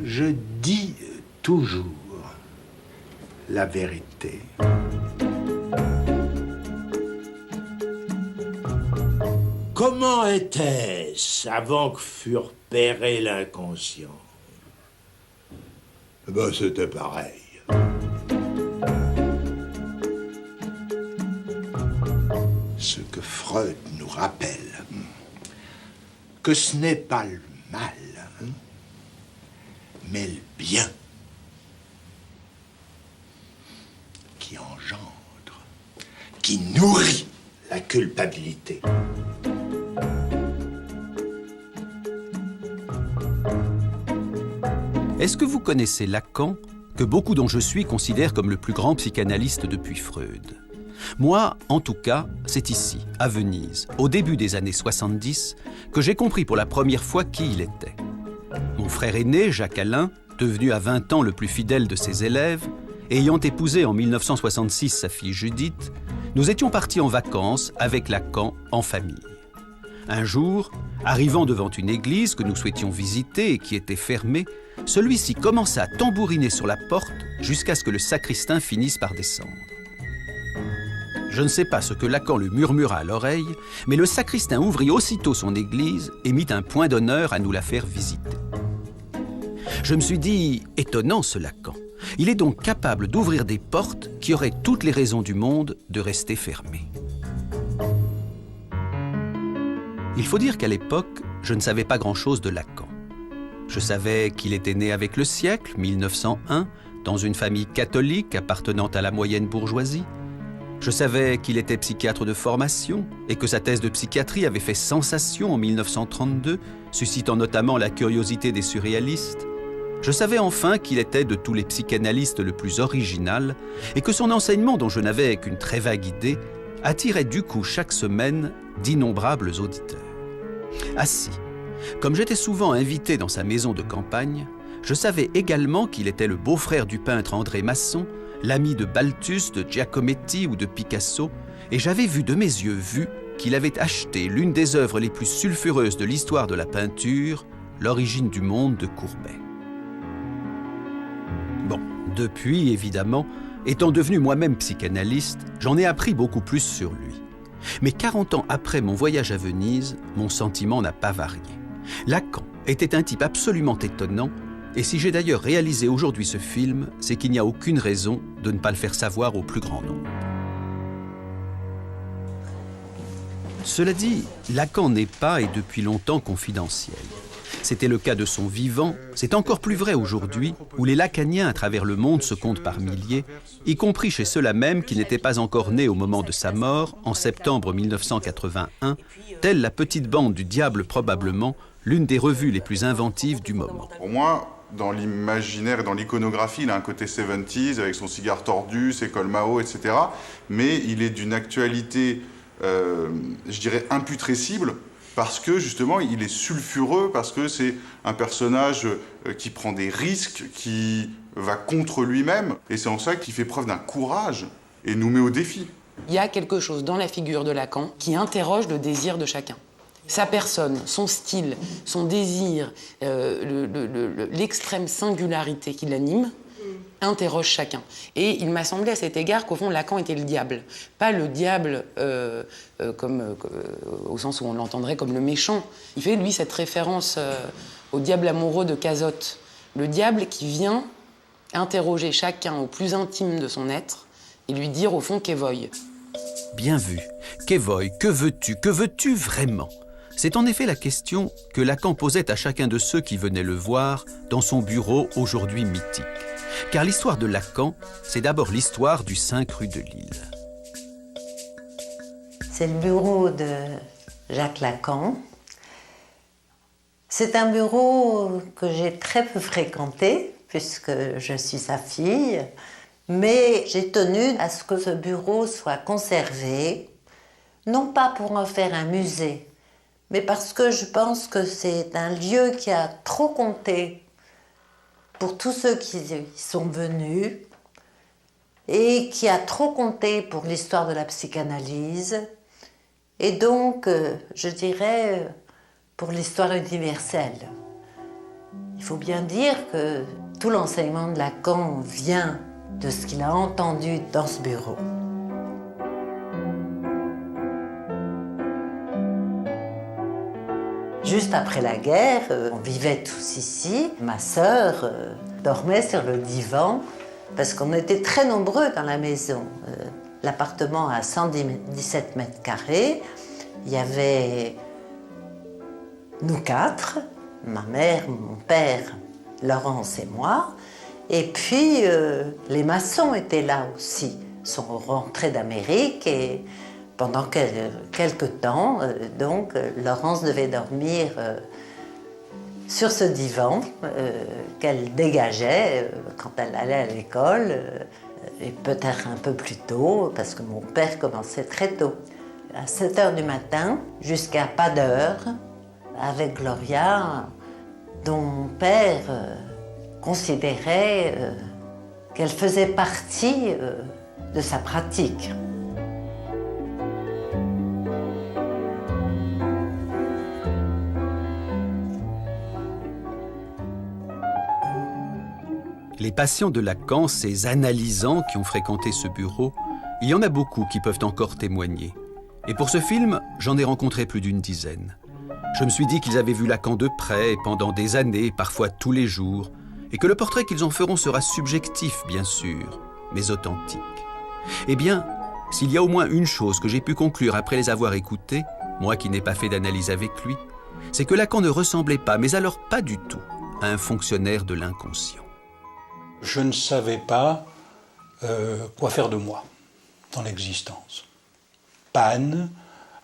Je dis toujours la vérité. Comment était-ce avant que fût repéré l'inconscient? Ben, c'était pareil. Ce que Freud nous rappelle, que ce n'est pas le mal, mais le bien qui engendre, qui nourrit la culpabilité. Est-ce que vous connaissez Lacan, que beaucoup dont je suis considèrent comme le plus grand psychanalyste depuis Freud? Moi, en tout cas, c'est ici, à Venise, au début des années 70, que j'ai compris pour la première fois qui il était. Mon frère aîné, Jacques Alain, devenu à 20 ans le plus fidèle de ses élèves, ayant épousé en 1966 sa fille Judith, nous étions partis en vacances avec Lacan en famille. Un jour, arrivant devant une église que nous souhaitions visiter et qui était fermée, celui-ci commença à tambouriner sur la porte jusqu'à ce que le sacristain finisse par descendre. Je ne sais pas ce que Lacan lui murmura à l'oreille, mais le sacristain ouvrit aussitôt son église et mit un point d'honneur à nous la faire visiter. Je me suis dit, étonnant ce Lacan. Il est donc capable d'ouvrir des portes qui auraient toutes les raisons du monde de rester fermées. Il faut dire qu'à l'époque, je ne savais pas grand-chose de Lacan. Je savais qu'il était né avec le siècle, 1901, dans une famille catholique appartenant à la moyenne bourgeoisie. Je savais qu'il était psychiatre de formation et que sa thèse de psychiatrie avait fait sensation en 1932, suscitant notamment la curiosité des surréalistes. Je savais enfin qu'il était de tous les psychanalystes le plus original et que son enseignement, dont je n'avais qu'une très vague idée, attirait du coup chaque semaine d'innombrables auditeurs. Ainsi, comme j'étais souvent invité dans sa maison de campagne, je savais également qu'il était le beau-frère du peintre André Masson, l'ami de Balthus, de Giacometti ou de Picasso, et j'avais vu de mes yeux qu'il avait acheté l'une des œuvres les plus sulfureuses de l'histoire de la peinture, L'origine du monde de Courbet. Bon, depuis, évidemment, étant devenu moi-même psychanalyste, j'en ai appris beaucoup plus sur lui. Mais 40 ans après mon voyage à Venise, mon sentiment n'a pas varié. Lacan était un type absolument étonnant, et si j'ai d'ailleurs réalisé aujourd'hui ce film, c'est qu'il n'y a aucune raison de ne pas le faire savoir au plus grand nombre. Cela dit, Lacan n'est pas et depuis longtemps confidentiel. C'était le cas de son vivant, c'est encore plus vrai aujourd'hui, où les lacaniens à travers le monde se comptent par milliers, y compris chez ceux-là même qui n'étaient pas encore nés au moment de sa mort, en septembre 1981, telle la petite bande du diable probablement, l'une des revues les plus inventives du moment. Pour moi, dans l'imaginaire et dans l'iconographie, il a un côté 70s avec son cigare tordu, ses cols Mao, etc. Mais il est d'une actualité, je dirais, imputrescible, parce que justement, il est sulfureux, parce que c'est un personnage qui prend des risques, qui va contre lui-même. Et c'est en ça qu'il fait preuve d'un courage et nous met au défi. Il y a quelque chose dans la figure de Lacan qui interroge le désir de chacun. Sa personne, son style, son désir, l'extrême singularité qui l'anime, interroge chacun. Et il m'a semblé à cet égard qu'au fond, Lacan était le diable. Pas le diable au sens où on l'entendrait comme le méchant. Il fait, lui, cette référence au diable amoureux de Cazotte. Le diable qui vient interroger chacun au plus intime de son être et lui dire, au fond, qu'Evoy. Bien vu. Qu'Evoy, que veux-tu vraiment ? C'est en effet la question que Lacan posait à chacun de ceux qui venaient le voir dans son bureau aujourd'hui mythique. Car l'histoire de Lacan, c'est d'abord l'histoire du 5 rue de Lille. C'est le bureau de Jacques Lacan. C'est un bureau que j'ai très peu fréquenté, puisque je suis sa fille. Mais j'ai tenu à ce que ce bureau soit conservé, non pas pour en faire un musée, mais parce que je pense que c'est un lieu qui a trop compté pour tous ceux qui y sont venus et qui a trop compté pour l'histoire de la psychanalyse, et donc, je dirais, pour l'histoire universelle. Il faut bien dire que tout l'enseignement de Lacan vient de ce qu'il a entendu dans ce bureau. Juste après la guerre, on vivait tous ici. Ma sœur dormait sur le divan parce qu'on était très nombreux dans la maison. L'appartement a 117 mètres carrés. Il y avait nous quatre, ma mère, mon père, Laurence et moi. Et puis, les maçons étaient là aussi. Ils sont rentrés d'Amérique et pendant quelques temps, donc, Laurence devait dormir sur ce divan qu'elle dégageait quand elle allait à l'école, et peut-être un peu plus tôt, parce que mon père commençait très tôt. À 7 h du matin, jusqu'à pas d'heure, avec Gloria, dont mon père considérait qu'elle faisait partie de sa pratique. Les patients de Lacan, ces analysants qui ont fréquenté ce bureau, il y en a beaucoup qui peuvent encore témoigner. Et pour ce film, j'en ai rencontré plus d'une dizaine. Je me suis dit qu'ils avaient vu Lacan de près, pendant des années, parfois tous les jours, et que le portrait qu'ils en feront sera subjectif, bien sûr, mais authentique. Eh bien, s'il y a au moins une chose que j'ai pu conclure après les avoir écoutés, moi qui n'ai pas fait d'analyse avec lui, c'est que Lacan ne ressemblait pas, mais alors pas du tout, à un fonctionnaire de l'inconscient. Je ne savais pas quoi faire de moi dans l'existence. Panne,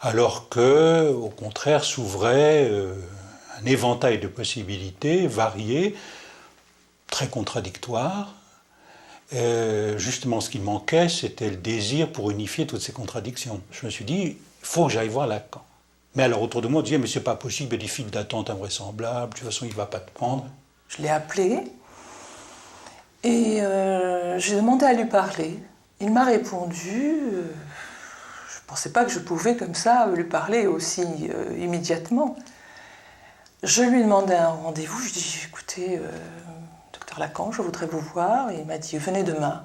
alors que, au contraire, s'ouvrait un éventail de possibilités variées, très contradictoires. Justement, ce qui manquait, c'était le désir pour unifier toutes ces contradictions. Je me suis dit, il faut que j'aille voir Lacan. Mais alors, autour de moi, on disait, mais c'est pas possible, il y a des files d'attente invraisemblables, de toute façon, il ne va pas te prendre. Je l'ai appelé et j'ai demandé à lui parler. Il m'a répondu. Je ne pensais pas que je pouvais comme ça lui parler aussi immédiatement. Je lui ai demandé un rendez-vous. Je lui ai dit, écoutez, docteur Lacan, je voudrais vous voir. Et il m'a dit, venez demain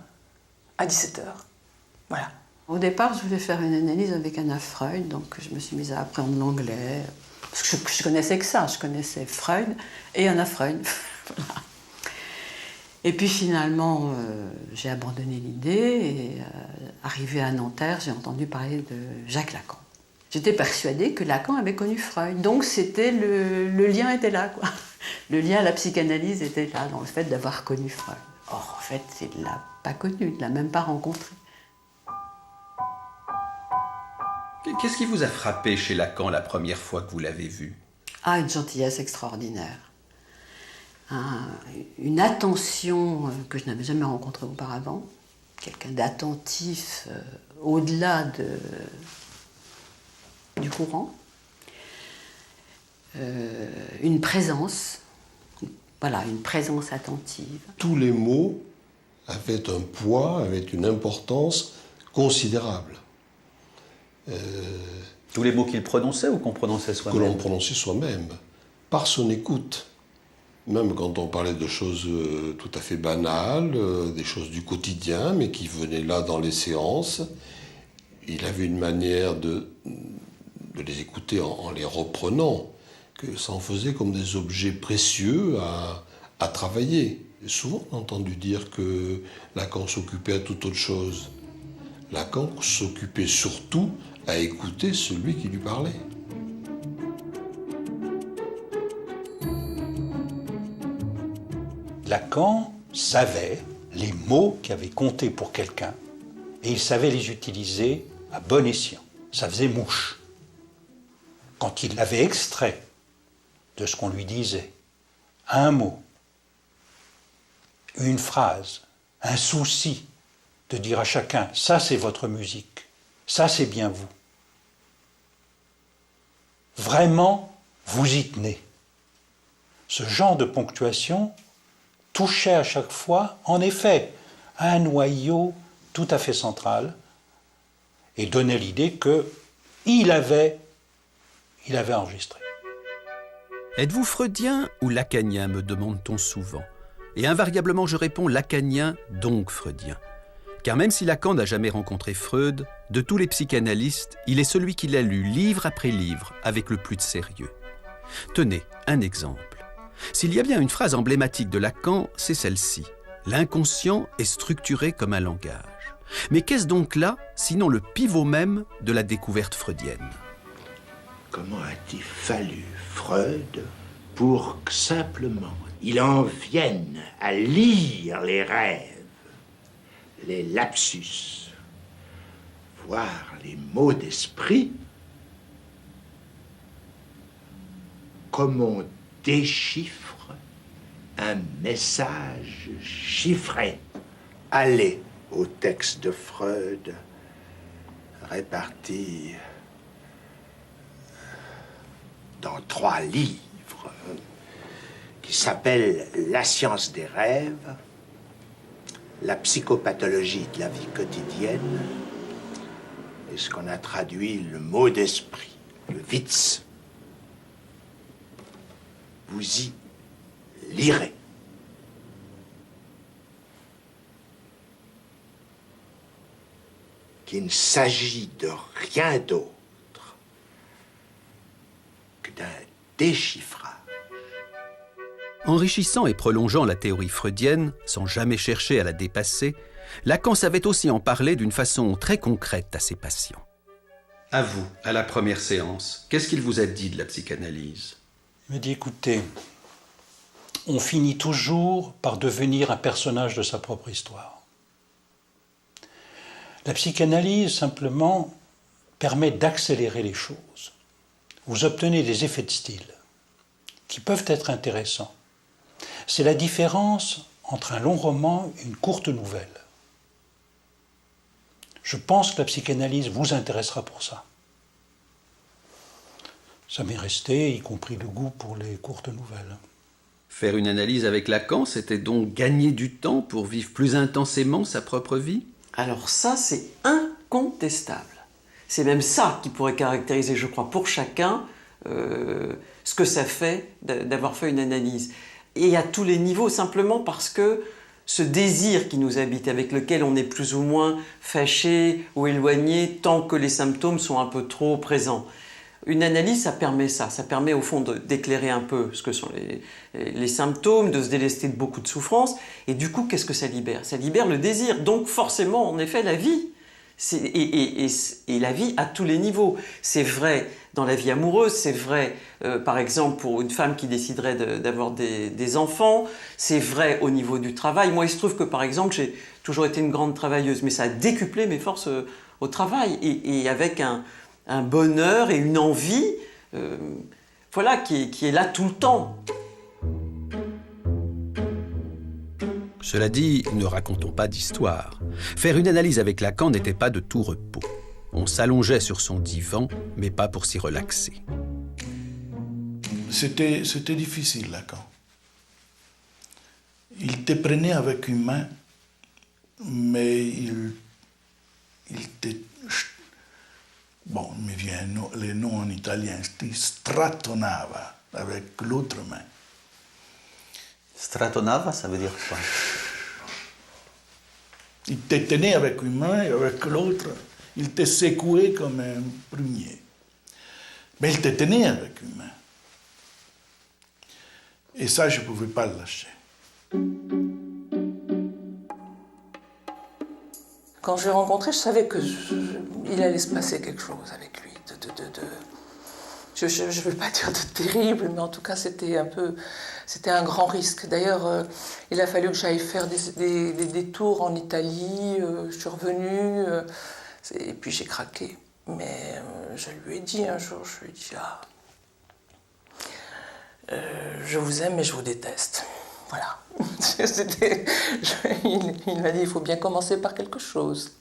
à 17 h. Voilà. Au départ, je voulais faire une analyse avec Anna Freud, donc je me suis mise à apprendre l'anglais. Parce que je connaissais que ça, je connaissais Freud et Anna Freud. Voilà. Et puis finalement, j'ai abandonné l'idée et arrivé à Nanterre, j'ai entendu parler de Jacques Lacan. J'étais persuadée que Lacan avait connu Freud, donc c'était le lien était là, quoi. Le lien à la psychanalyse était là, dans le fait d'avoir connu Freud. Or, en fait, il ne l'a pas connu, il ne l'a même pas rencontré. Qu'est-ce qui vous a frappé chez Lacan la première fois que vous l'avez vu ? Ah, une gentillesse extraordinaire. Une attention que je n'avais jamais rencontrée auparavant. Quelqu'un d'attentif au-delà du courant. Une présence, voilà, une présence attentive. Tous les mots avaient un poids, avaient une importance considérable. Tous les mots qu'il prononçait ou qu'on prononçait soi-même ? Que l'on prononçait soi-même, par son écoute. Même quand on parlait de choses tout à fait banales, des choses du quotidien, mais qui venaient là dans les séances, il avait une manière de les écouter en les reprenant, que ça en faisait comme des objets précieux à travailler. Et souvent, on a entendu dire que Lacan s'occupait à toute autre chose. Lacan s'occupait surtout à écouter celui qui lui parlait. Lacan savait les mots qui avaient compté pour quelqu'un et il savait les utiliser à bon escient. Ça faisait mouche. Quand il l'avait extrait de ce qu'on lui disait, un mot, une phrase, un souci de dire à chacun « ça c'est votre musique, ça c'est bien vous ». Vraiment, vous y tenez. Ce genre de ponctuation touchait à chaque fois, en effet, à un noyau tout à fait central et donnait l'idée qu'il avait enregistré. Êtes-vous freudien ou lacanien, me demande-t-on souvent. Et invariablement je réponds lacanien, donc freudien. Car même si Lacan n'a jamais rencontré Freud, de tous les psychanalystes, il est celui qui l'a lu livre après livre avec le plus de sérieux. Tenez, un exemple. S'il y a bien une phrase emblématique de Lacan, c'est celle-ci. L'inconscient est structuré comme un langage. Mais qu'est-ce donc là, sinon le pivot même de la découverte freudienne ? Comment a-t-il fallu Freud pour que simplement il en vienne à lire les rêves, les lapsus, voire les mots d'esprit, comme on déchiffre un message chiffré. Allez au texte de Freud, réparti dans 3 livres, qui s'appellent La science des rêves, La psychopathologie de la vie quotidienne et ce qu'on a traduit le mot d'esprit, le Witz. Vous y lirez. Qu'il ne s'agit de rien d'autre que d'un déchiffrage. Enrichissant et prolongeant la théorie freudienne, sans jamais chercher à la dépasser, Lacan savait aussi en parler d'une façon très concrète à ses patients. À vous, à la première séance, qu'est-ce qu'il vous a dit de la psychanalyse ? Il me dit, écoutez, on finit toujours par devenir un personnage de sa propre histoire. La psychanalyse, simplement, permet d'accélérer les choses. Vous obtenez des effets de style qui peuvent être intéressants. C'est la différence entre un long roman et une courte nouvelle. Je pense que la psychanalyse vous intéressera pour ça. Ça m'est resté, y compris le goût pour les courtes nouvelles. Faire une analyse avec Lacan, c'était donc gagner du temps pour vivre plus intensément sa propre vie ? Alors ça, c'est incontestable. C'est même ça qui pourrait caractériser, je crois, pour chacun, ce que ça fait d'avoir fait une analyse. Et à tous les niveaux, simplement parce que ce désir qui nous habite, avec lequel on est plus ou moins fâché ou éloigné tant que les symptômes sont un peu trop présents. Une analyse, ça permet au fond d'éclairer un peu ce que sont les symptômes, de se délester de beaucoup de souffrances, et du coup, qu'est-ce que ça libère ? Ça libère le désir, donc forcément, en effet, la vie. Et la vie à tous les niveaux. C'est vrai dans la vie amoureuse, c'est vrai par exemple pour une femme qui déciderait d'avoir des enfants, c'est vrai au niveau du travail. Moi il se trouve que par exemple j'ai toujours été une grande travailleuse, mais ça a décuplé mes forces au travail et avec un bonheur et une envie voilà, qui est là tout le temps. Cela dit, ne racontons pas d'histoire. Faire une analyse avec Lacan n'était pas de tout repos. On s'allongeait sur son divan, mais pas pour s'y relaxer. C'était difficile, Lacan. Il te prenait avec une main, mais il te... Bon, il me vient le nom en italien, il strattonava avec l'autre main. Strattonava, ça veut dire quoi? Il te tenait avec une main et avec l'autre, il te secouait comme un prunier. Mais il te tenait avec une main. Et ça, je ne pouvais pas le lâcher. Quand je l'ai rencontré, je savais qu'il allait se passer quelque chose avec lui. Je ne veux pas dire de terrible, mais en tout cas, c'était un grand risque. D'ailleurs, il a fallu que j'aille faire des tours en Italie. Je suis revenue, et puis j'ai craqué. Mais je lui ai dit un jour, je vous aime, mais je vous déteste. Voilà. Il m'a dit, il faut bien commencer par quelque chose.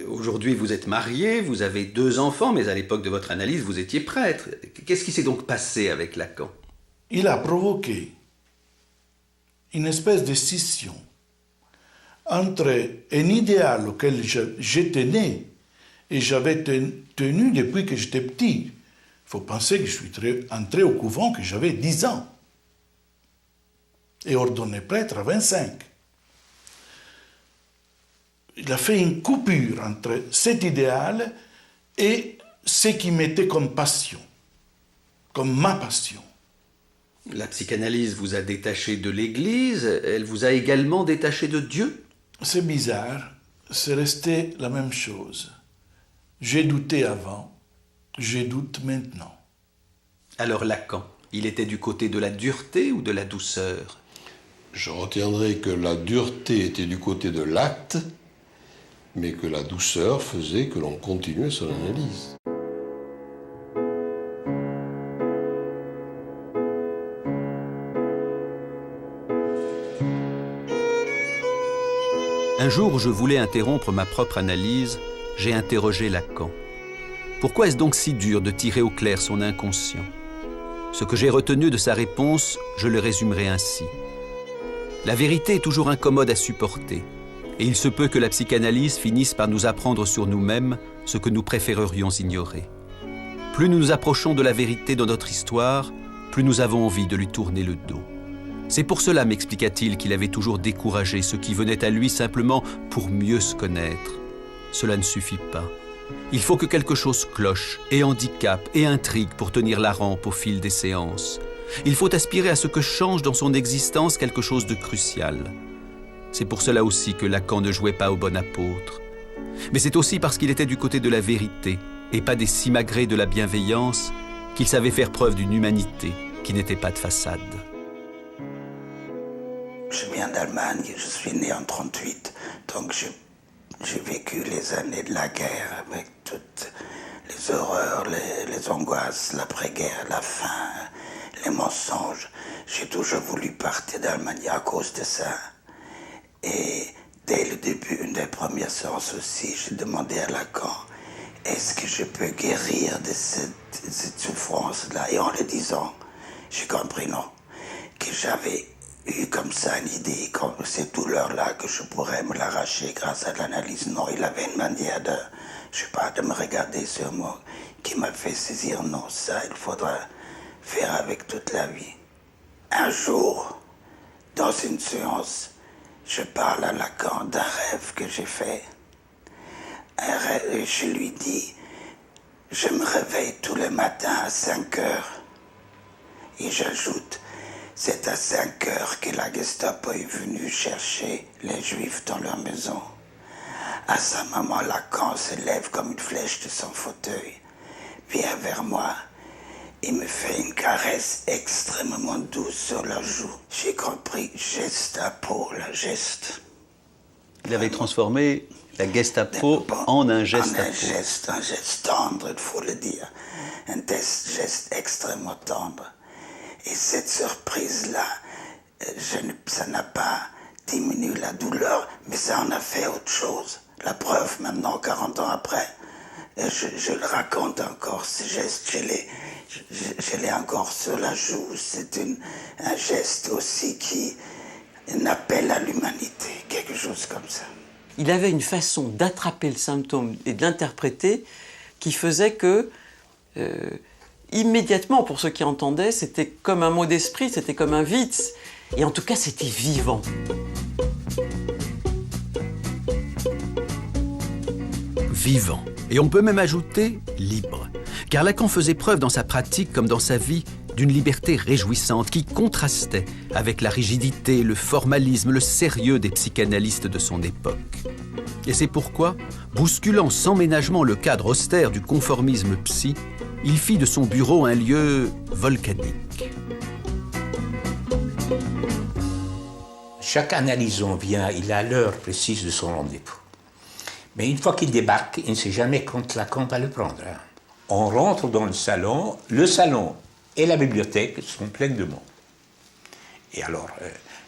Aujourd'hui, vous êtes marié, vous avez 2 enfants, mais à l'époque de votre analyse, vous étiez prêtre. Qu'est-ce qui s'est donc passé avec Lacan? Il a provoqué une espèce de scission entre un idéal auquel j'étais né et j'avais tenu depuis que j'étais petit. Il faut penser que je suis entré au couvent que j'avais 10 ans et ordonné prêtre à 25. Il a fait une coupure entre cet idéal et ce qui m'était comme passion, comme ma passion. La psychanalyse vous a détaché de l'Église, elle vous a également détaché de Dieu? C'est bizarre, c'est resté la même chose. J'ai douté avant, je doute maintenant. Alors Lacan, il était du côté de la dureté ou de la douceur? Je retiendrai que la dureté était du côté de l'acte, mais que la douceur faisait que l'on continuait son analyse. Un jour où je voulais interrompre ma propre analyse, j'ai interrogé Lacan. Pourquoi est-ce donc si dur de tirer au clair son inconscient? Ce que j'ai retenu de sa réponse, je le résumerai ainsi. La vérité est toujours incommode à supporter, et il se peut que la psychanalyse finisse par nous apprendre sur nous-mêmes ce que nous préférerions ignorer. Plus nous nous approchons de la vérité dans notre histoire, plus nous avons envie de lui tourner le dos. C'est pour cela, m'expliqua-t-il, qu'il avait toujours découragé ceux qui venaient à lui simplement pour mieux se connaître. Cela ne suffit pas. Il faut que quelque chose cloche, et handicape, et intrigue pour tenir la rampe au fil des séances. Il faut aspirer à ce que change dans son existence quelque chose de crucial. C'est pour cela aussi que Lacan ne jouait pas au bon apôtre. Mais c'est aussi parce qu'il était du côté de la vérité, et pas des simagrées de la bienveillance, qu'il savait faire preuve d'une humanité qui n'était pas de façade. Je viens d'Allemagne, je suis né en 1938, donc j'ai vécu les années de la guerre avec toutes les horreurs, les angoisses, l'après-guerre, la faim, les mensonges. J'ai toujours voulu partir d'Allemagne à cause de ça. Et dès le début, une des premières séances aussi, j'ai demandé à Lacan, est-ce que je peux guérir de cette souffrance-là? Et en le disant, j'ai compris non, que j'avais eu comme ça une idée, comme cette douleur-là, que je pourrais me l'arracher grâce à l'analyse. Non, il avait une manière de, je sais pas, de me regarder sur moi, qui m'a fait saisir, non, ça, il faudra faire avec toute la vie. Un jour, dans une séance, je parle à Lacan d'un rêve que j'ai fait. Un rêve, et je lui dis, je me réveille tous les matins à 5 heures. Et j'ajoute, c'est à 5 heures que la Gestapo est venue chercher les Juifs dans leur maison. À ce moment, Lacan se lève comme une flèche de son fauteuil, vient vers moi et me fait une caresse extrêmement douce sur la joue. J'ai compris, Gestapo, la geste. Il avait transformé la Gestapo en un Gestapo. Un geste tendre, il faut le dire. Un geste extrêmement tendre. Et cette surprise-là, ça n'a pas diminué la douleur, mais ça en a fait autre chose. La preuve, maintenant, 40 ans après, je le raconte encore, ce geste, je l'ai encore sur la joue. C'est un geste aussi qui un appel à l'humanité, quelque chose comme ça. Il avait une façon d'attraper le symptôme et de l'interpréter qui faisait que, immédiatement, pour ceux qui entendaient, c'était comme un mot d'esprit, c'était comme un Witz, et en tout cas, c'était vivant. Vivant. Et on peut même ajouter libre. Car Lacan faisait preuve dans sa pratique comme dans sa vie d'une liberté réjouissante qui contrastait avec la rigidité, le formalisme, le sérieux des psychanalystes de son époque. Et c'est pourquoi, bousculant sans ménagement le cadre austère du conformisme psy, il fit de son bureau un lieu volcanique. Chaque analysant vient, il a l'heure précise de son rendez-vous. Mais une fois qu'il débarque, il ne sait jamais quand Lacan va le prendre. On rentre dans le salon et la bibliothèque sont pleines de monde. Et alors,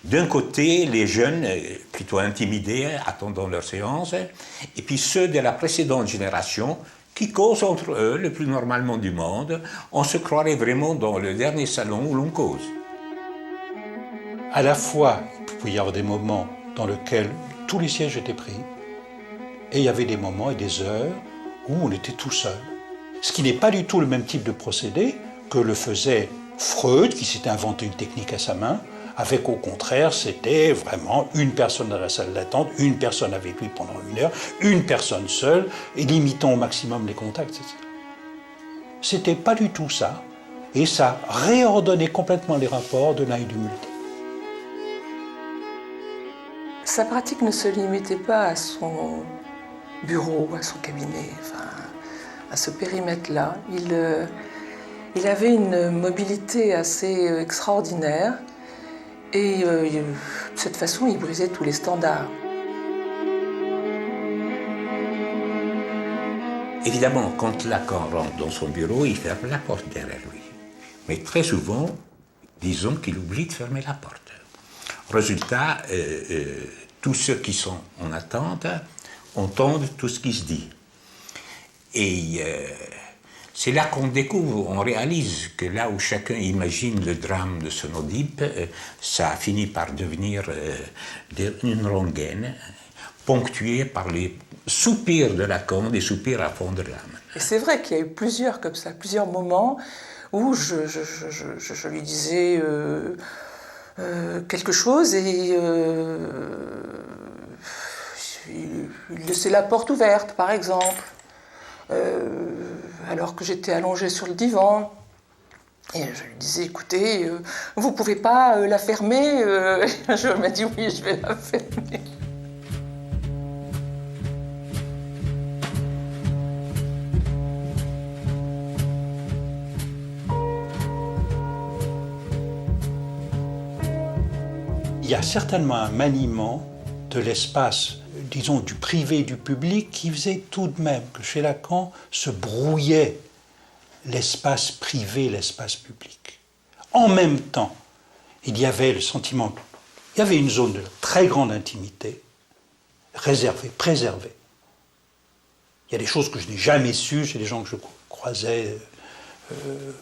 d'un côté, les jeunes, plutôt intimidés, attendant leur séance, et puis ceux de la précédente génération, qui causent entre eux le plus normalement du monde. On se croirait vraiment dans le dernier salon où l'on cause. À la fois, il peut y avoir des moments dans lesquels tous les sièges étaient pris. Et il y avait des moments et des heures où on était tout seul. Ce qui n'est pas du tout le même type de procédé que le faisait Freud, qui s'était inventé une technique à sa main, avec au contraire, c'était vraiment une personne dans la salle d'attente, une personne avec lui pendant 1 heure, une personne seule, et limitant au maximum les contacts, etc. C'était pas du tout ça, et ça réordonnait complètement les rapports de l'un et du multiple. Sa pratique ne se limitait pas à son bureau, à son cabinet, enfin, à ce périmètre-là. Il avait une mobilité assez extraordinaire et de cette façon, il brisait tous les standards. Évidemment, quand Lacan rentre dans son bureau, il ferme la porte derrière lui. Mais très souvent, disons qu'il oublie de fermer la porte. Résultat, tous ceux qui sont en attente entendent tout ce qui se dit. Et c'est là qu'on découvre, on réalise que là où chacun imagine le drame de son Oedipe, ça a fini par devenir une rengaine ponctuée par les soupirs de Lacan, des soupirs à fond de l'âme. Et c'est vrai qu'il y a eu plusieurs comme ça, plusieurs moments où je lui disais quelque chose et il laissait la porte ouverte, par exemple. Alors que j'étais allongée sur le divan. Et je lui disais, écoutez, vous ne pouvez pas la fermer. Je m'a dit, oui, je vais la fermer. Il y a certainement un maniement de l'espace, disons, du privé et du public, qui faisait tout de même que chez Lacan se brouillait l'espace privé, l'espace public. En même temps, il y avait le sentiment, il y avait une zone de très grande intimité, réservée, préservée. Il y a des choses que je n'ai jamais sues chez les gens que je croisais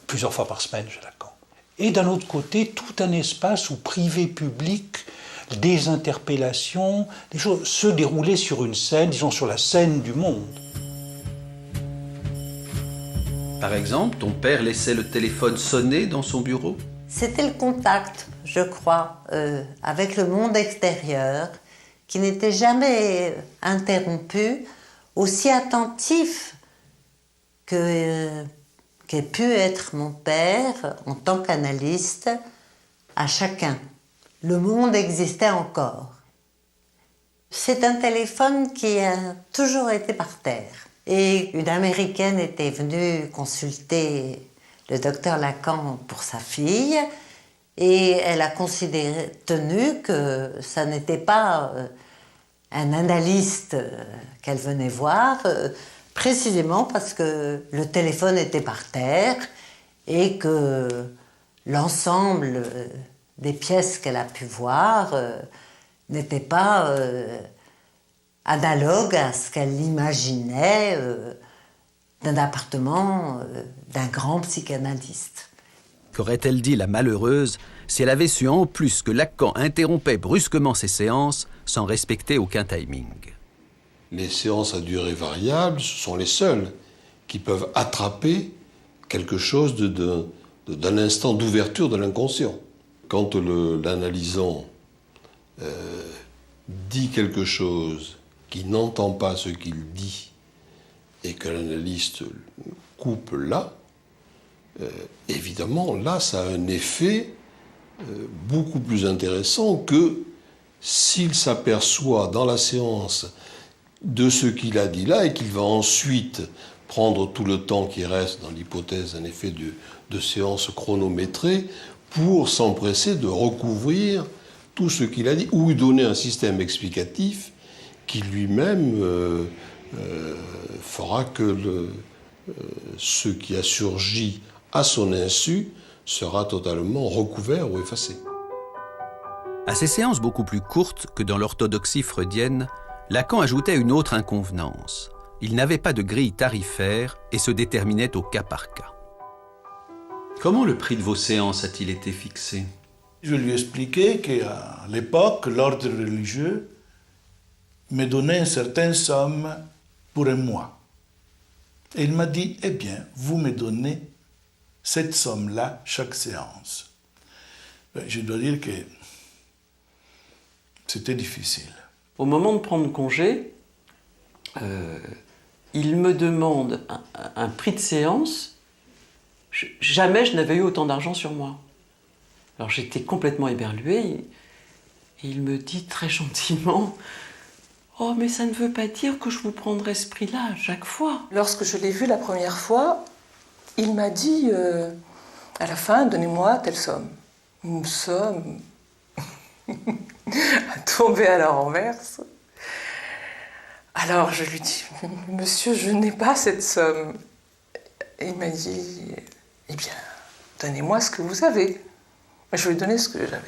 plusieurs fois par semaine chez Lacan. Et d'un autre côté, tout un espace où privé-public, des interpellations, des choses se déroulaient sur une scène, disons sur la scène du monde. Par exemple, ton père laissait le téléphone sonner dans son bureau? C'était le contact, je crois, avec le monde extérieur, qui n'était jamais interrompu, aussi attentif qu'ait pu être mon père en tant qu'analyste à chacun. Le monde existait encore. C'est un téléphone qui a toujours été par terre. Et une Américaine était venue consulter le docteur Lacan pour sa fille et elle a tenu que ça n'était pas un analyste qu'elle venait voir, précisément parce que le téléphone était par terre et que l'ensemble des pièces qu'elle a pu voir n'étaient pas analogues à ce qu'elle imaginait d'un appartement d'un grand psychanalyste. Qu'aurait-elle dit la malheureuse si elle avait su en plus que Lacan interrompait brusquement ses séances sans respecter aucun timing? Les séances à durée variable, ce sont les seules qui peuvent attraper quelque chose d'un instant d'ouverture de l'inconscient. Quand l'analysant dit quelque chose qui n'entend pas ce qu'il dit et que l'analyste coupe là, évidemment, là, ça a un effet beaucoup plus intéressant que s'il s'aperçoit dans la séance de ce qu'il a dit là et qu'il va ensuite prendre tout le temps qui reste dans l'hypothèse d'un effet de séance chronométrée pour s'empresser de recouvrir tout ce qu'il a dit ou lui donner un système explicatif qui lui-même fera que ce qui a surgi à son insu sera totalement recouvert ou effacé. À ces séances beaucoup plus courtes que dans l'orthodoxie freudienne, Lacan ajoutait une autre inconvenance. Il n'avait pas de grille tarifaire et se déterminait au cas par cas. Comment le prix de vos séances a-t-il été fixé? Je lui ai expliqué qu'à l'époque, l'ordre religieux me donner une certaine somme pour un mois. Et il m'a dit, eh bien, vous me donnez cette somme-là chaque séance. Je dois dire que c'était difficile. Au moment de prendre congé, il me demande un prix de séance. Jamais je n'avais eu autant d'argent sur moi. Alors j'étais complètement éberluée. Et il me dit très gentiment, « Oh, mais ça ne veut pas dire que je vous prendrai ce prix-là à chaque fois. » Lorsque je l'ai vu la première fois, il m'a dit, à la fin, donnez-moi telle somme. Une somme à tomber à la renverse. Alors je lui dis, monsieur, je n'ai pas cette somme. Et il m'a dit, eh bien, donnez-moi ce que vous avez. Je lui ai donné ce que j'avais.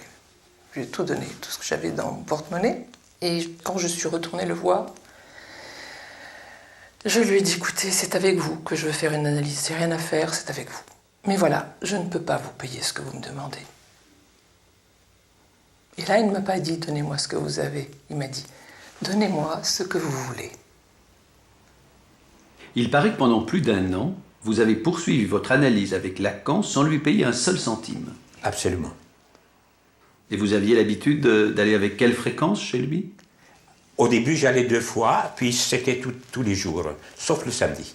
Je lui ai tout donné, tout ce que j'avais dans mon porte-monnaie. Et quand je suis retournée le voir, je lui ai dit, écoutez, c'est avec vous que je veux faire une analyse. C'est rien à faire, c'est avec vous. Mais voilà, je ne peux pas vous payer ce que vous me demandez. Et là, il ne m'a pas dit, donnez-moi ce que vous avez. Il m'a dit, donnez-moi ce que vous voulez. Il paraît que pendant plus d'1 an, vous avez poursuivi votre analyse avec Lacan sans lui payer un seul centime. Absolument. Et vous aviez l'habitude d'aller avec quelle fréquence chez lui? Au début, j'allais 2 fois, puis c'était tous les jours, sauf le samedi.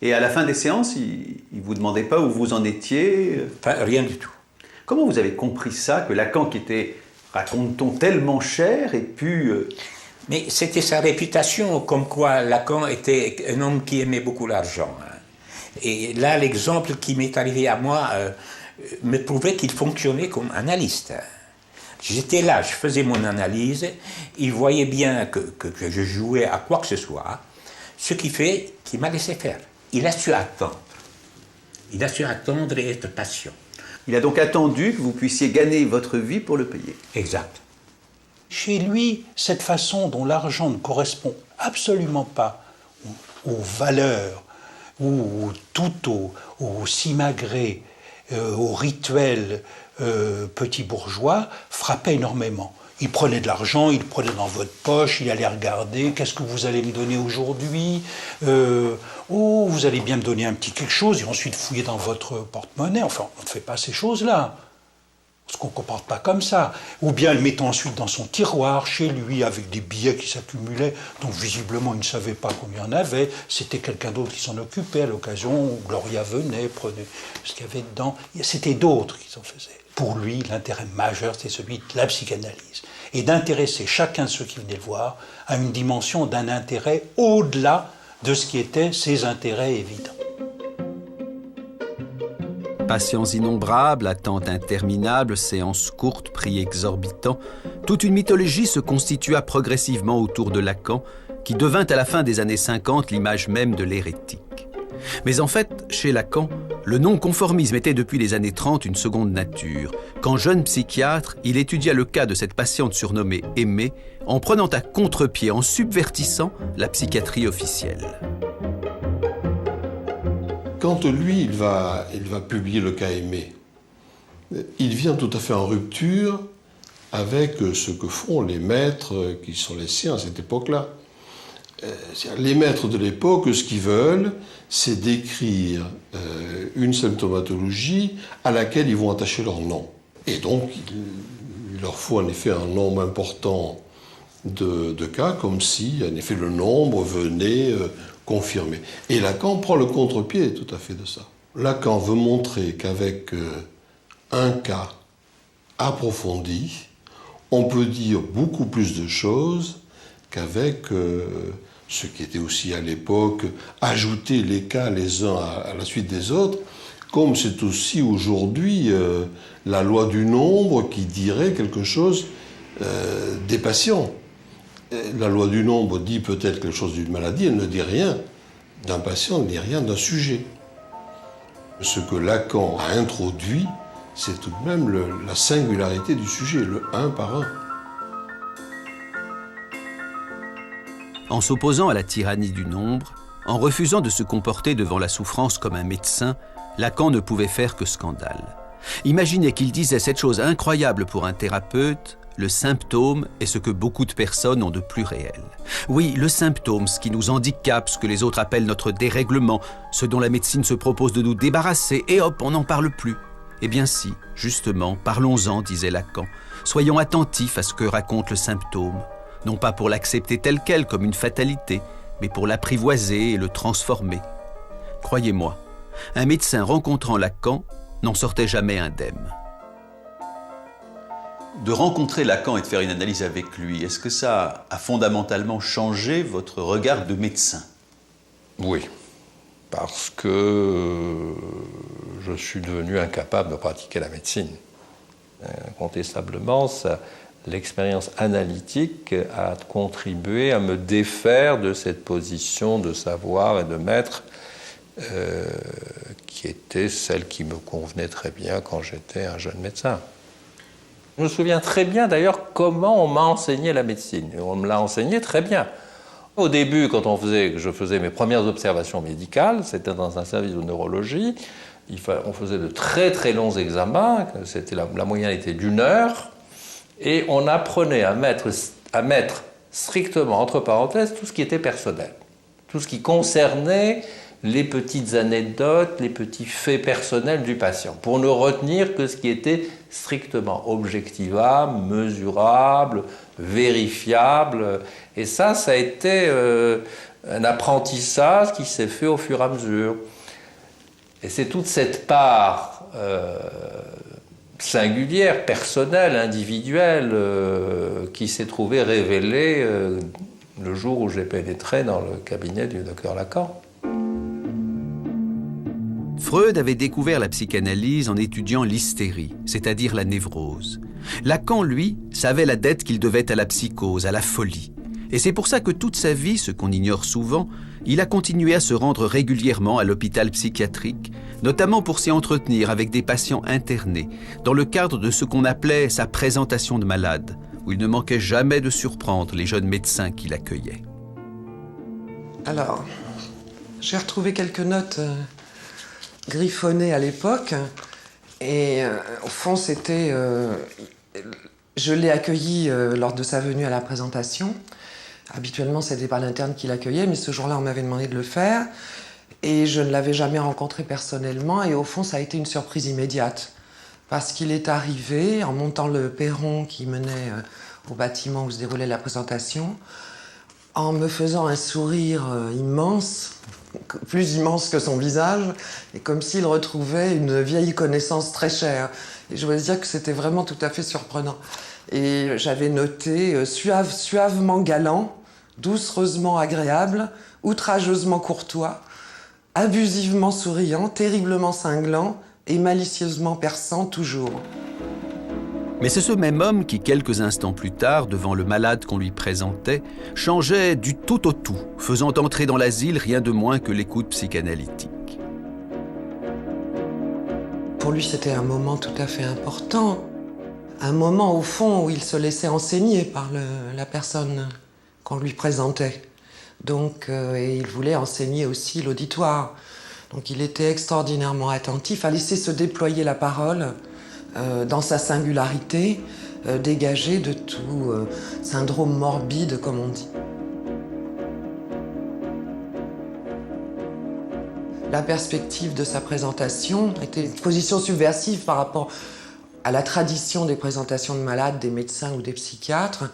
Et à la fin des séances, il ne vous demandait pas où vous en étiez? Rien du tout. Comment vous avez compris ça, que Lacan, qui était, raconte-t-on, tellement cher, ait pu... Mais c'était sa réputation, comme quoi Lacan était un homme qui aimait beaucoup l'argent. Et là, l'exemple qui m'est arrivé à moi me prouvait qu'il fonctionnait comme analyste. J'étais là, je faisais mon analyse, il voyait bien que je jouais à quoi que ce soit, ce qui fait qu'il m'a laissé faire. Il a su attendre. Il a su attendre et être patient. Il a donc attendu que vous puissiez gagner votre vie pour le payer. Exact. Chez lui, cette façon dont l'argent ne correspond absolument pas aux valeurs ou tout au simagré, au rituel petit bourgeois, frappait énormément. Il prenait de l'argent, il le prenait dans votre poche, il allait regarder, qu'est-ce que vous allez me donner aujourd'hui? Oh, vous allez bien me donner un petit quelque chose, et ensuite fouiller dans votre porte-monnaie. Enfin, on ne fait pas ces choses-là. Parce qu'on ne comporte pas comme ça. Ou bien le mettant ensuite dans son tiroir, chez lui, avec des billets qui s'accumulaient, donc visiblement il ne savait pas combien il y en avait. C'était quelqu'un d'autre qui s'en occupait à l'occasion où Gloria venait, prenait ce qu'il y avait dedans. C'était d'autres qui s'en faisaient. Pour lui, l'intérêt majeur, c'est celui de la psychanalyse. Et d'intéresser chacun de ceux qui venaient le voir à une dimension d'un intérêt au-delà de ce qui étaient ses intérêts évidents. Patients innombrables, attentes interminables, séances courtes, prix exorbitants, toute une mythologie se constitua progressivement autour de Lacan, qui devint à la fin des années 50 l'image même de l'hérétique. Mais en fait, chez Lacan, le non-conformisme était depuis les années 30 une seconde nature. Quand jeune psychiatre, il étudia le cas de cette patiente surnommée Aimée, en prenant à contre-pied, en subvertissant la psychiatrie officielle. Quand lui, il va publier le cas Aimée, il vient tout à fait en rupture avec ce que font les maîtres qui sont les siens à cette époque-là. Les maîtres de l'époque, ce qu'ils veulent, c'est décrire une symptomatologie à laquelle ils vont attacher leur nom. Et donc, il leur faut en effet un nombre important de cas, comme si, en effet, le nombre venait confirmer. Et Lacan prend le contre-pied tout à fait de ça. Lacan veut montrer qu'avec un cas approfondi, on peut dire beaucoup plus de choses qu'avec ce qui était aussi à l'époque ajouter les cas les uns à la suite des autres, comme c'est aussi aujourd'hui la loi du nombre qui dirait quelque chose des patients. La loi du nombre dit peut-être quelque chose d'une maladie, elle ne dit rien d'un patient, elle ne dit rien d'un sujet. Ce que Lacan a introduit, c'est tout de même la singularité du sujet, le un par un. En s'opposant à la tyrannie du nombre, en refusant de se comporter devant la souffrance comme un médecin, Lacan ne pouvait faire que scandale. Imaginez qu'il disait cette chose incroyable pour un thérapeute: le symptôme est ce que beaucoup de personnes ont de plus réel. Oui, le symptôme, ce qui nous handicape, ce que les autres appellent notre dérèglement, ce dont la médecine se propose de nous débarrasser, et hop, on n'en parle plus. Eh bien si, justement, parlons-en, disait Lacan. Soyons attentifs à ce que raconte le symptôme, non pas pour l'accepter tel quel comme une fatalité, mais pour l'apprivoiser et le transformer. Croyez-moi, un médecin rencontrant Lacan n'en sortait jamais indemne. De rencontrer Lacan et de faire une analyse avec lui, est-ce que ça a fondamentalement changé votre regard de médecin? Oui, parce que je suis devenu incapable de pratiquer la médecine. Incontestablement, l'expérience analytique a contribué à me défaire de cette position de savoir et de maître qui était celle qui me convenait très bien quand j'étais un jeune médecin. Je me souviens très bien d'ailleurs comment on m'a enseigné la médecine. Et on me l'a enseigné très bien. Au début, quand je faisais mes premières observations médicales, c'était dans un service de neurologie, on faisait de très très longs examens, la moyenne était d'1 heure, et on apprenait à mettre strictement entre parenthèses tout ce qui était personnel, tout ce qui concernait les petites anecdotes, les petits faits personnels du patient, pour ne retenir que ce qui était strictement objectivable, mesurable, vérifiable. Et ça a été un apprentissage qui s'est fait au fur et à mesure. Et c'est toute cette part singulière, personnelle, individuelle, qui s'est trouvée révélée le jour où j'ai pénétré dans le cabinet du docteur Lacan. Freud avait découvert la psychanalyse en étudiant l'hystérie, c'est-à-dire la névrose. Lacan, lui, savait la dette qu'il devait à la psychose, à la folie. Et c'est pour ça que toute sa vie, ce qu'on ignore souvent, il a continué à se rendre régulièrement à l'hôpital psychiatrique, notamment pour s'y entretenir avec des patients internés, dans le cadre de ce qu'on appelait sa présentation de malade, où il ne manquait jamais de surprendre les jeunes médecins qui l'accueillaient. Alors, j'ai retrouvé quelques notes griffonnées à l'époque, et au fond, c'était... je l'ai accueilli lors de sa venue à la présentation. Habituellement, c'était pas l'interne qui l'accueillait, mais ce jour-là, on m'avait demandé de le faire. Et je ne l'avais jamais rencontré personnellement. Et au fond, ça a été une surprise immédiate. Parce qu'il est arrivé, en montant le perron qui menait au bâtiment où se déroulait la présentation, en me faisant un sourire immense, plus immense que son visage, et comme s'il retrouvait une vieille connaissance très chère. Et je dois dire que c'était vraiment tout à fait surprenant. Et j'avais noté suavement galant, doucereusement agréable, outrageusement courtois, abusivement souriant, terriblement cinglant et malicieusement perçant toujours. Mais c'est ce même homme qui, quelques instants plus tard, devant le malade qu'on lui présentait, changeait du tout au tout, faisant entrer dans l'asile rien de moins que l'écoute psychanalytique. Pour lui, c'était un moment tout à fait important. Un moment, au fond, où il se laissait enseigner par la personne qu'on lui présentait. Donc, et il voulait enseigner aussi l'auditoire. Donc il était extraordinairement attentif à laisser se déployer la parole dans sa singularité, dégagée de tout syndrome morbide, comme on dit. La perspective de sa présentation était une position subversive par rapport à la tradition des présentations de malades, des médecins ou des psychiatres,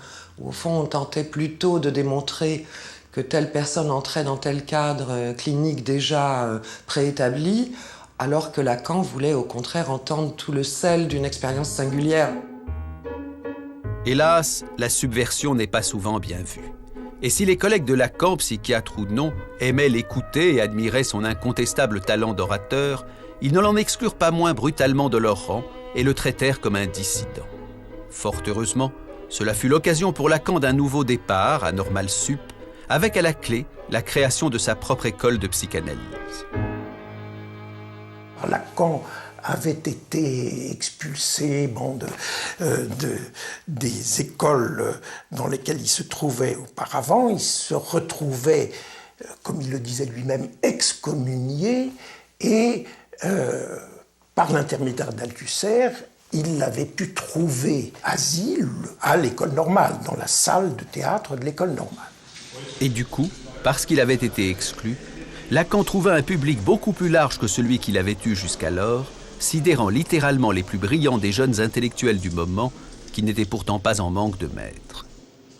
où au fond on tentait plutôt de démontrer que telle personne entrait dans tel cadre clinique déjà préétabli, alors que Lacan voulait au contraire entendre tout le sel d'une expérience singulière. Hélas, la subversion n'est pas souvent bien vue. Et si les collègues de Lacan, psychiatres ou non, aimaient l'écouter et admiraient son incontestable talent d'orateur, ils ne l'en exclurent pas moins brutalement de leur rang et le traitèrent comme un dissident. Fort heureusement, cela fut l'occasion pour Lacan d'un nouveau départ à Normal Sup, avec à la clé la création de sa propre école de psychanalyse. Lacan avait été expulsé des écoles dans lesquelles il se trouvait auparavant. Il se retrouvait, comme il le disait lui-même, excommunié et par l'intermédiaire d'Althusser, il avait pu trouver asile à l'école normale, dans la salle de théâtre de l'école normale. Et du coup, parce qu'il avait été exclu, Lacan trouva un public beaucoup plus large que celui qu'il avait eu jusqu'alors, sidérant littéralement les plus brillants des jeunes intellectuels du moment, qui n'étaient pourtant pas en manque de maîtres.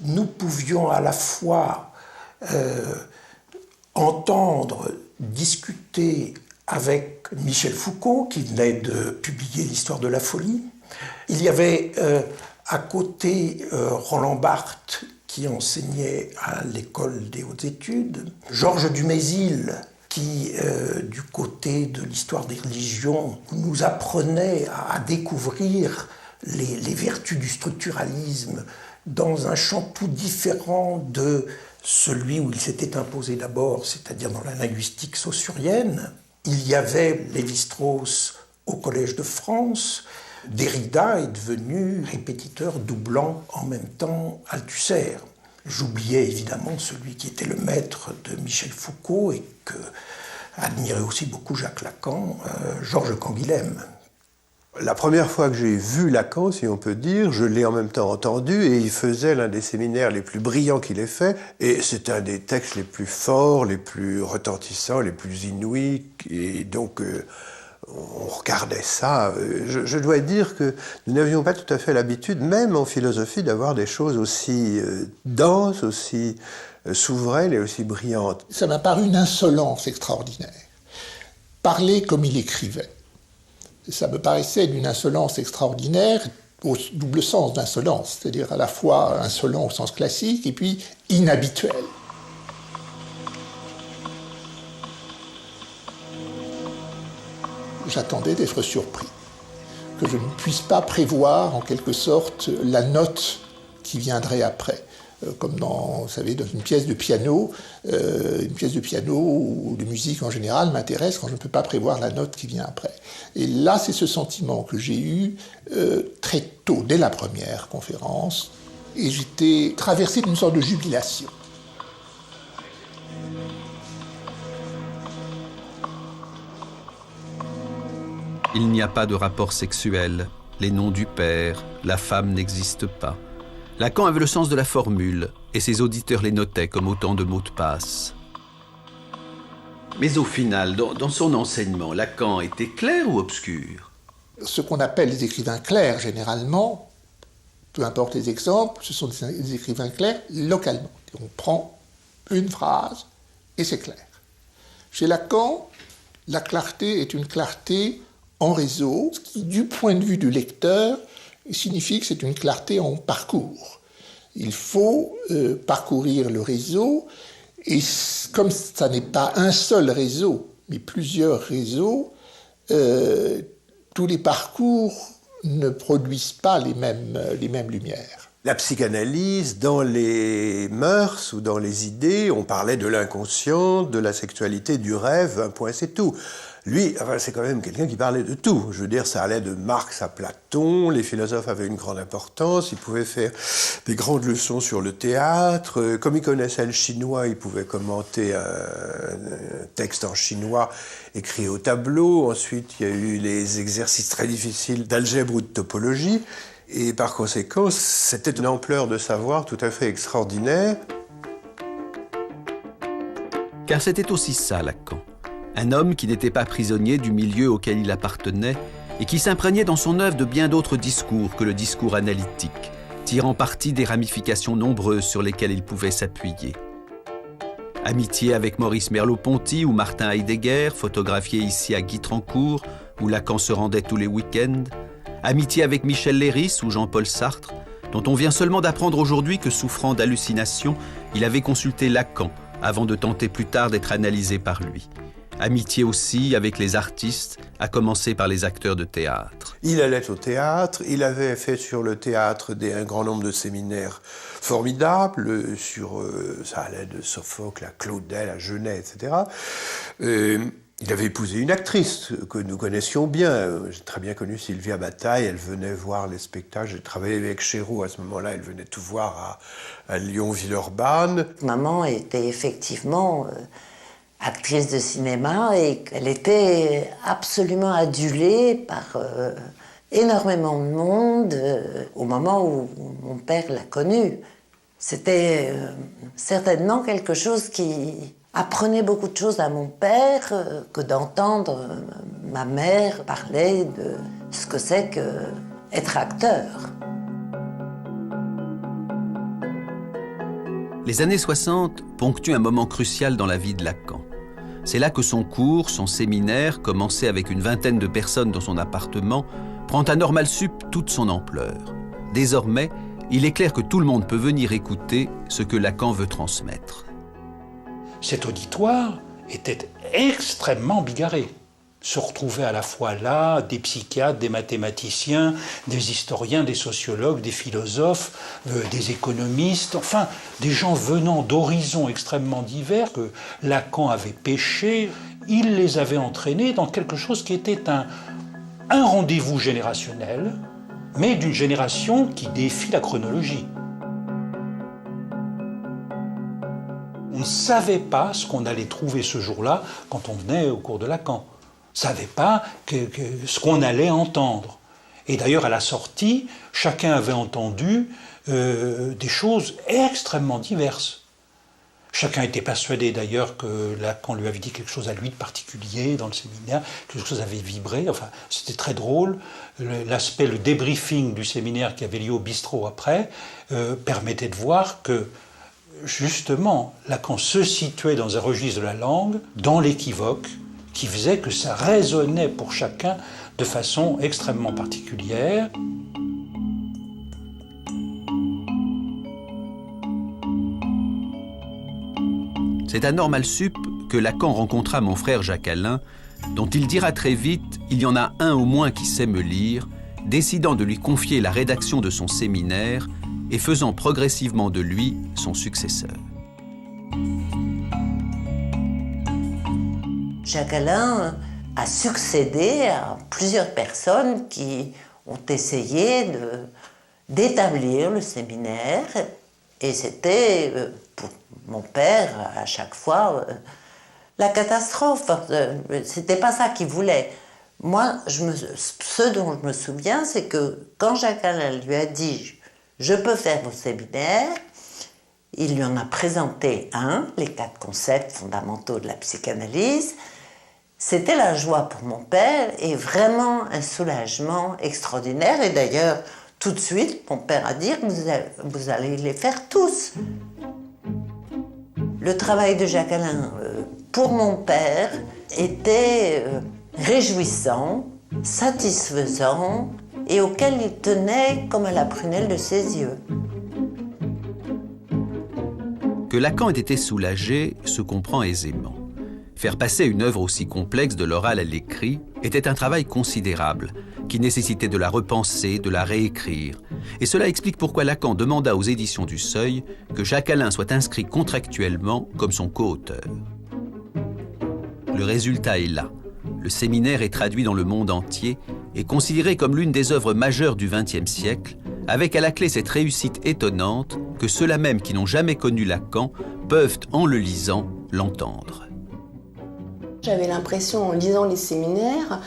Nous pouvions à la fois entendre, discuter avec Michel Foucault, qui venait de publier l'Histoire de la folie. Il y avait à côté Roland Barthes, qui enseignait à l'école des hautes études, Georges Dumézil, qui, du côté de l'histoire des religions, nous apprenait à découvrir les vertus du structuralisme dans un champ tout différent de celui où il s'était imposé d'abord, c'est-à-dire dans la linguistique saussurienne. Il y avait Lévi-Strauss au Collège de France. Derrida est devenu répétiteur doublant en même temps Althusser. J'oubliais évidemment celui qui était le maître de Michel Foucault et que admirait aussi beaucoup Jacques Lacan, Georges Canguilhem. La première fois que j'ai vu Lacan, si on peut dire, je l'ai en même temps entendu et il faisait l'un des séminaires les plus brillants qu'il ait fait. Et c'est un des textes les plus forts, les plus retentissants, les plus inouïs. Et donc, on regardait ça. Je dois dire que nous n'avions pas tout à fait l'habitude, même en philosophie, d'avoir des choses aussi denses, aussi souveraines et aussi brillantes. Ça m'a paru une insolence extraordinaire. Parler comme il écrivait. Ça me paraissait d'une insolence extraordinaire, au double sens d'insolence, c'est-à-dire à la fois insolent au sens classique et puis inhabituel. J'attendais d'être surpris, que je ne puisse pas prévoir en quelque sorte la note qui viendrait après. Comme dans, vous savez, dans une pièce de piano ou de musique en général m'intéresse quand je ne peux pas prévoir la note qui vient après. Et là, c'est ce sentiment que j'ai eu très tôt, dès la première conférence, et j'étais traversé d'une sorte de jubilation. Il n'y a pas de rapport sexuel, les noms du père, la femme n'existent pas. Lacan avait le sens de la formule, et ses auditeurs les notaient comme autant de mots de passe. Mais au final, dans son enseignement, Lacan était clair ou obscur? Ce qu'on appelle les écrivains clairs, généralement, peu importe les exemples, ce sont des écrivains clairs localement. On prend une phrase et c'est clair. Chez Lacan, la clarté est une clarté en réseau, ce qui, du point de vue du lecteur, signifie que c'est une clarté en parcours. Il faut parcourir le réseau, et comme ça n'est pas un seul réseau, mais plusieurs réseaux, tous les parcours ne produisent pas les mêmes lumières. La psychanalyse, dans les mœurs ou dans les idées, on parlait de l'inconscient, de la sexualité, du rêve, un point c'est tout. Lui, c'est quand même quelqu'un qui parlait de tout. Je veux dire, ça allait de Marx à Platon, les philosophes avaient une grande importance, il pouvait faire des grandes leçons sur le théâtre. Comme il connaissait le chinois, il pouvait commenter un texte en chinois écrit au tableau. Ensuite, il y a eu les exercices très difficiles d'algèbre ou de topologie. Et par conséquent, c'était une ampleur de savoir tout à fait extraordinaire. Car c'était aussi ça, Lacan. Un homme qui n'était pas prisonnier du milieu auquel il appartenait et qui s'imprégnait dans son œuvre de bien d'autres discours que le discours analytique, tirant parti des ramifications nombreuses sur lesquelles il pouvait s'appuyer. Amitié avec Maurice Merleau-Ponty ou Martin Heidegger, photographié ici à Guitrancourt, où Lacan se rendait tous les week-ends. Amitié avec Michel Leiris ou Jean-Paul Sartre, dont on vient seulement d'apprendre aujourd'hui que, souffrant d'hallucinations, il avait consulté Lacan avant de tenter plus tard d'être analysé par lui. Amitié aussi avec les artistes, à commencer par les acteurs de théâtre. Il allait au théâtre, il avait fait sur le théâtre un grand nombre de séminaires formidables, ça allait de Sophocle à Claudel, à Genet, etc. Il avait épousé une actrice que nous connaissions bien. J'ai très bien connu Sylvia Bataille, elle venait voir les spectacles. J'ai travaillé avec Chéreau à ce moment-là, elle venait tout voir à Lyon-Villeurbanne. Maman était effectivement actrice de cinéma et qu'elle était absolument adulée par énormément de monde au moment où mon père l'a connue. C'était certainement quelque chose qui apprenait beaucoup de choses à mon père que d'entendre ma mère parler de ce que c'est qu'être acteur. Les années 60 ponctuent un moment crucial dans la vie de Lacan. C'est là que son cours, son séminaire, commencé avec une vingtaine de personnes dans son appartement, prend à Normal Sup toute son ampleur. Désormais, il est clair que tout le monde peut venir écouter ce que Lacan veut transmettre. Cet auditoire était extrêmement bigarré. Se retrouvaient à la fois là des psychiatres, des mathématiciens, des historiens, des sociologues, des philosophes, des économistes, enfin des gens venant d'horizons extrêmement divers que Lacan avait pêchés. Il les avait entraînés dans quelque chose qui était un rendez-vous générationnel, mais d'une génération qui défie la chronologie. On ne savait pas ce qu'on allait trouver ce jour-là quand on venait au cours de Lacan. On ne savait pas ce qu'on allait entendre. Et d'ailleurs, à la sortie, chacun avait entendu des choses extrêmement diverses. Chacun était persuadé d'ailleurs que Lacan lui avait dit quelque chose à lui de particulier dans le séminaire, quelque chose avait vibré, enfin c'était très drôle. Le débriefing du séminaire qui avait lieu au bistrot après permettait de voir que justement Lacan se situait dans un registre de la langue, dans l'équivoque, qui faisait que ça résonnait pour chacun de façon extrêmement particulière. C'est à Normal Sup que Lacan rencontra mon frère Jacques-Alain, dont il dira très vite « il y en a un au moins qui sait me lire », décidant de lui confier la rédaction de son séminaire et faisant progressivement de lui son successeur. Jacques-Alain a succédé à plusieurs personnes qui ont essayé d'établir le séminaire, et c'était pour mon père à chaque fois la catastrophe. C'était pas ça qu'il voulait. Moi, ce dont je me souviens, c'est que quand Jacques-Alain lui a dit « je peux faire vos séminaires », il lui en a présenté les 4 concepts fondamentaux de la psychanalyse. C'était la joie pour mon père et vraiment un soulagement extraordinaire. Et d'ailleurs, tout de suite, mon père a dit « vous allez les faire tous ». Le travail de Jacques-Alain, pour mon père, était réjouissant, satisfaisant et auquel il tenait comme à la prunelle de ses yeux. Que Lacan ait été soulagé se comprend aisément. Faire passer une œuvre aussi complexe de l'oral à l'écrit était un travail considérable, qui nécessitait de la repenser, de la réécrire. Et cela explique pourquoi Lacan demanda aux éditions du Seuil que Jacques-Alain soit inscrit contractuellement comme son co-auteur. Le résultat est là. Le séminaire est traduit dans le monde entier et considéré comme l'une des œuvres majeures du XXe siècle, avec à la clé cette réussite étonnante que ceux-là même qui n'ont jamais connu Lacan peuvent, en le lisant, l'entendre. J'avais l'impression, en lisant les séminaires,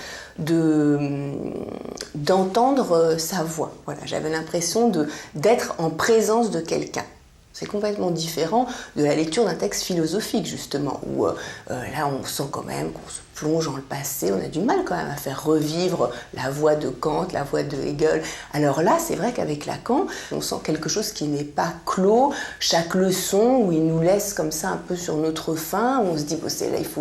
d'entendre sa voix. Voilà, j'avais l'impression d'être en présence de quelqu'un. C'est complètement différent de la lecture d'un texte philosophique, justement, où là, on sent quand même qu'on se plonge dans le passé, on a du mal quand même à faire revivre la voix de Kant, la voix de Hegel. Alors là, c'est vrai qu'avec Lacan, on sent quelque chose qui n'est pas clos. Chaque leçon, où il nous laisse comme ça un peu sur notre faim, où on se dit, bon,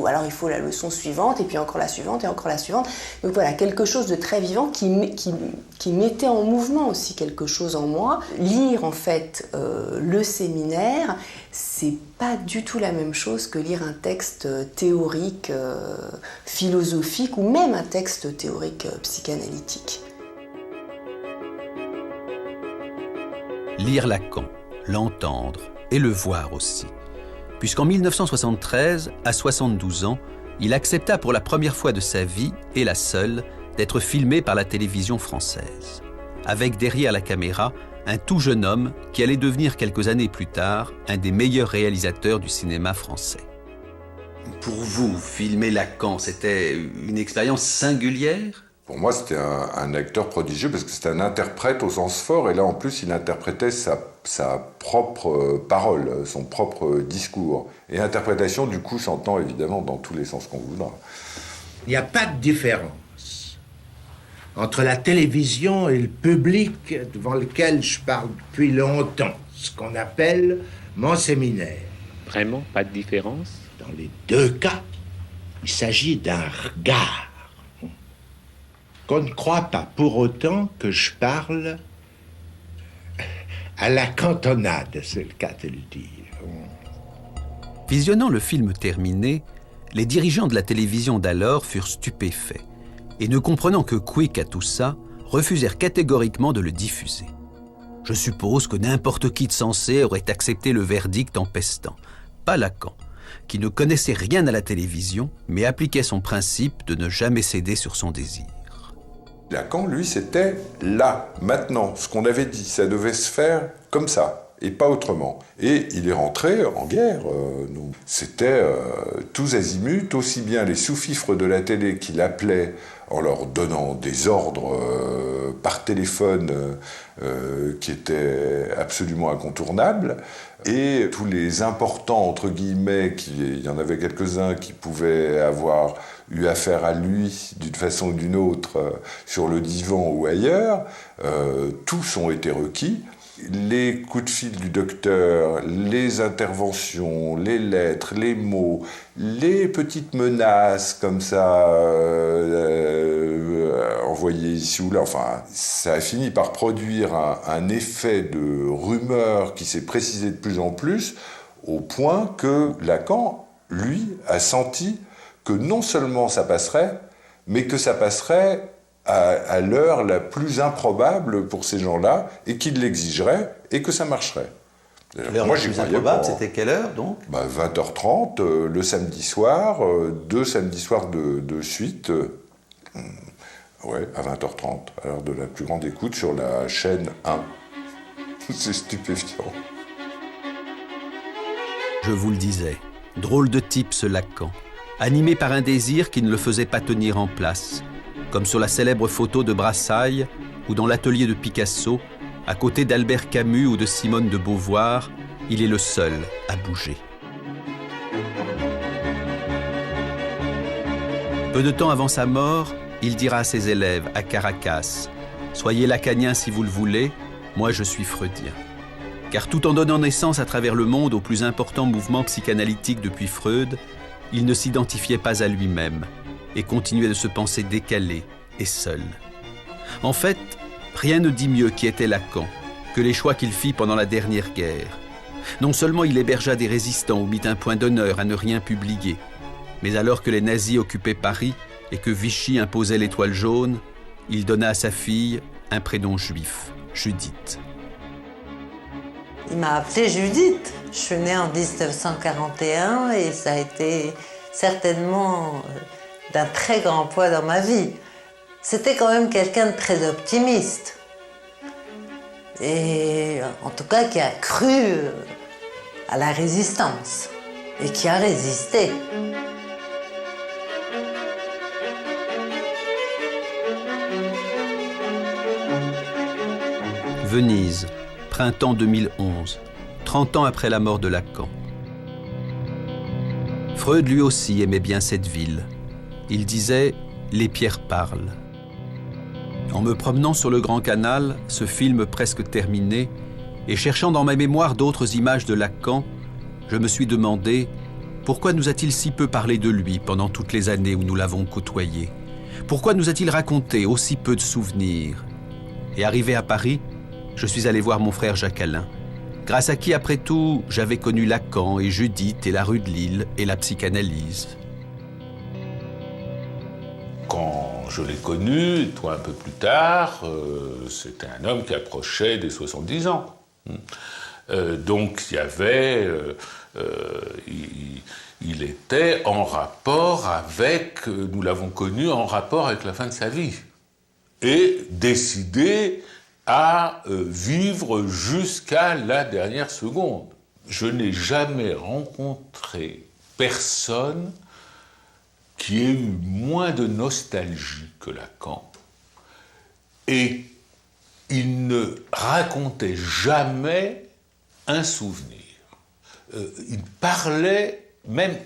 là, il faut la leçon suivante, et puis encore la suivante, et encore la suivante. Donc voilà, quelque chose de très vivant qui mettait en mouvement aussi quelque chose en moi. Lire, en fait, le séminaire, c'est pas du tout la même chose que lire un texte théorique, philosophique, ou même un texte théorique psychanalytique. Lire Lacan, l'entendre et le voir aussi. Puisqu'en 1973, à 72 ans, il accepta pour la première fois de sa vie, et la seule, d'être filmé par la télévision française. Avec derrière la caméra, un tout jeune homme qui allait devenir quelques années plus tard un des meilleurs réalisateurs du cinéma français. Pour vous, filmer Lacan, c'était une expérience singulière ? Pour moi, c'était un acteur prodigieux parce que c'était un interprète au sens fort. Et là, en plus, il interprétait sa propre parole, son propre discours. Et interprétation, du coup, s'entend évidemment dans tous les sens qu'on voudra. Il n'y a pas de différence entre la télévision et le public devant lequel je parle depuis longtemps, ce qu'on appelle mon séminaire. Vraiment pas de différence ? Dans les deux cas, il s'agit d'un regard. Qu'on ne croit pas pour autant que je parle à la cantonade, c'est le cas de le dire. Visionnant le film terminé, les dirigeants de la télévision d'alors furent stupéfaits et, ne comprenant que quic à tout ça, refusèrent catégoriquement de le diffuser. Je suppose que n'importe qui de sensé aurait accepté le verdict en pestant. Pas Lacan, qui ne connaissait rien à la télévision, mais appliquait son principe de ne jamais céder sur son désir. Lacan, lui, c'était là, maintenant. Ce qu'on avait dit, ça devait se faire comme ça, et pas autrement. Et il est rentré en guerre. C'était tous azimuts, aussi bien les sous-fifres de la télé qui l'appelaient en leur donnant des ordres par téléphone qui étaient absolument incontournables, et tous les importants, entre guillemets, il y en avait quelques-uns qui pouvaient avoir eu affaire à lui d'une façon ou d'une autre sur le divan ou ailleurs, tous ont été requis. Les coups de fil du docteur, les interventions, les lettres, les mots, les petites menaces comme ça envoyées ici ou là, enfin, ça a fini par produire un effet de rumeur qui s'est précisé de plus en plus, au point que Lacan, lui, a senti que non seulement ça passerait, mais que ça passerait à l'heure la plus improbable pour ces gens-là, et qu'ils l'exigeraient, et que ça marcherait. L'heure la plus improbable, c'était quelle heure, donc ? 20h30, le samedi soir, 2 samedis soirs de suite, ouais, à 20h30, à l'heure de la plus grande écoute sur la chaîne 1. C'est stupéfiant. Je vous le disais, drôle de type ce Lacan, animé par un désir qui ne le faisait pas tenir en place, comme sur la célèbre photo de Brassailles ou dans l'atelier de Picasso, à côté d'Albert Camus ou de Simone de Beauvoir, il est le seul à bouger. Peu de temps avant sa mort, il dira à ses élèves à Caracas « Soyez lacaniens si vous le voulez, moi je suis freudien ». Car tout en donnant naissance à travers le monde au plus important mouvement psychanalytique depuis Freud, il ne s'identifiait pas à lui-même et continuait de se penser décalé et seul. En fait, rien ne dit mieux qui était Lacan que les choix qu'il fit pendant la dernière guerre. Non seulement il hébergea des résistants ou mit un point d'honneur à ne rien publier, mais alors que les nazis occupaient Paris et que Vichy imposait l'étoile jaune, il donna à sa fille un prénom juif, Judith. Il m'a appelée Judith. Je suis née en 1941 et ça a été certainement d'un très grand poids dans ma vie. C'était quand même quelqu'un de très optimiste. Et en tout cas qui a cru à la résistance et qui a résisté. Venise, printemps 2011, 30 ans après la mort de Lacan. Freud lui aussi aimait bien cette ville. Il disait « Les pierres parlent ». En me promenant sur le Grand Canal, ce film presque terminé, et cherchant dans ma mémoire d'autres images de Lacan, je me suis demandé pourquoi nous a-t-il si peu parlé de lui pendant toutes les années où nous l'avons côtoyé ? Pourquoi nous a-t-il raconté aussi peu de souvenirs ? Et arrivé à Paris, je suis allé voir mon frère Jacques-Alain, grâce à qui, après tout, j'avais connu Lacan et Judith et la rue de Lille et la psychanalyse. Quand je l'ai connu, toi un peu plus tard, c'était un homme qui approchait des 70 ans. Donc il y avait... il était en rapport avec... Nous l'avons connu en rapport avec la fin de sa vie. Et décidé à vivre jusqu'à la dernière seconde. Je n'ai jamais rencontré personne qui ait eu moins de nostalgie que Lacan, et il ne racontait jamais un souvenir. Il parlait même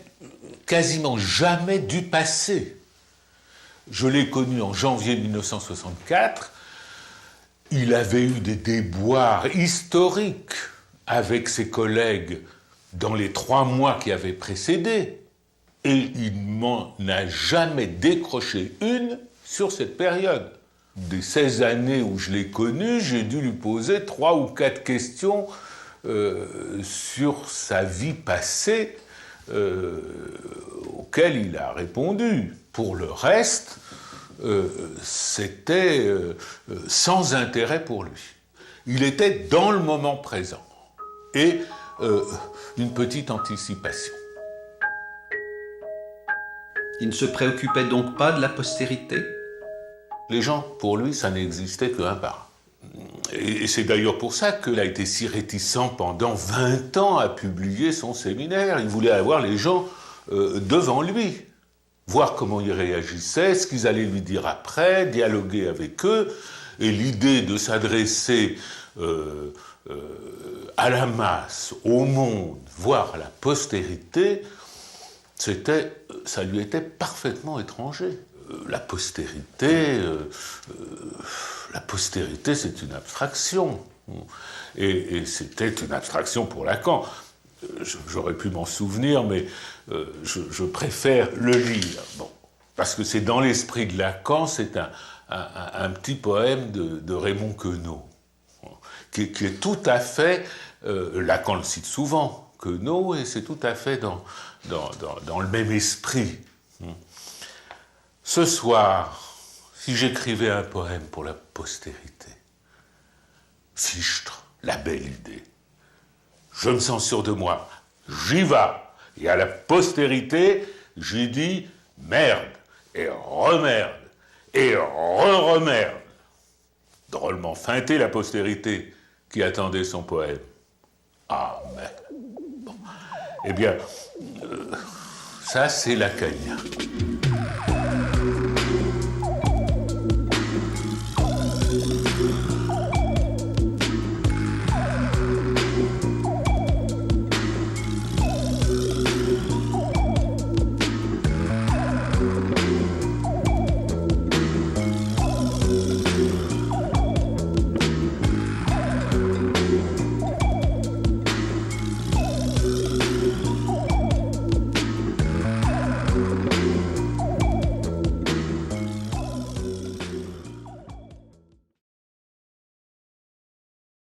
quasiment jamais du passé. Je l'ai connu en janvier 1964. Il avait eu des déboires historiques avec ses collègues dans les 3 mois qui avaient précédé. Et il m'en a jamais décroché une sur cette période. Des 16 années où je l'ai connu, j'ai dû lui poser 3 ou 4 questions sur sa vie passée auxquelles il a répondu. Pour le reste, c'était sans intérêt pour lui. Il était dans le moment présent. Et une petite anticipation. Il ne se préoccupait donc pas de la postérité? Les gens, pour lui, ça n'existait qu'un par un. Et c'est d'ailleurs pour ça qu'il a été si réticent pendant 20 ans à publier son séminaire. Il voulait avoir les gens devant lui, voir comment ils réagissaient, ce qu'ils allaient lui dire après, dialoguer avec eux. Et l'idée de s'adresser à la masse, au monde, voire à la postérité, ça lui était parfaitement étranger. La postérité, c'est une abstraction. Et c'était une abstraction pour Lacan. J'aurais pu m'en souvenir, mais je préfère le lire. Bon, parce que c'est dans l'esprit de Lacan, c'est un petit poème de Raymond Queneau, qui est tout à fait... Lacan le cite souvent, Queneau, et c'est tout à fait dans le même esprit. Ce soir, si j'écrivais un poème pour la postérité, Fichtre, la belle idée, je me sens sûr de moi, j'y vais, et à la postérité, j'y dis merde, et remerde, et re-remerde. Drôlement feinté la postérité qui attendait son poème. Ah, mais... Bon. Eh bien, ça c'est lacanien.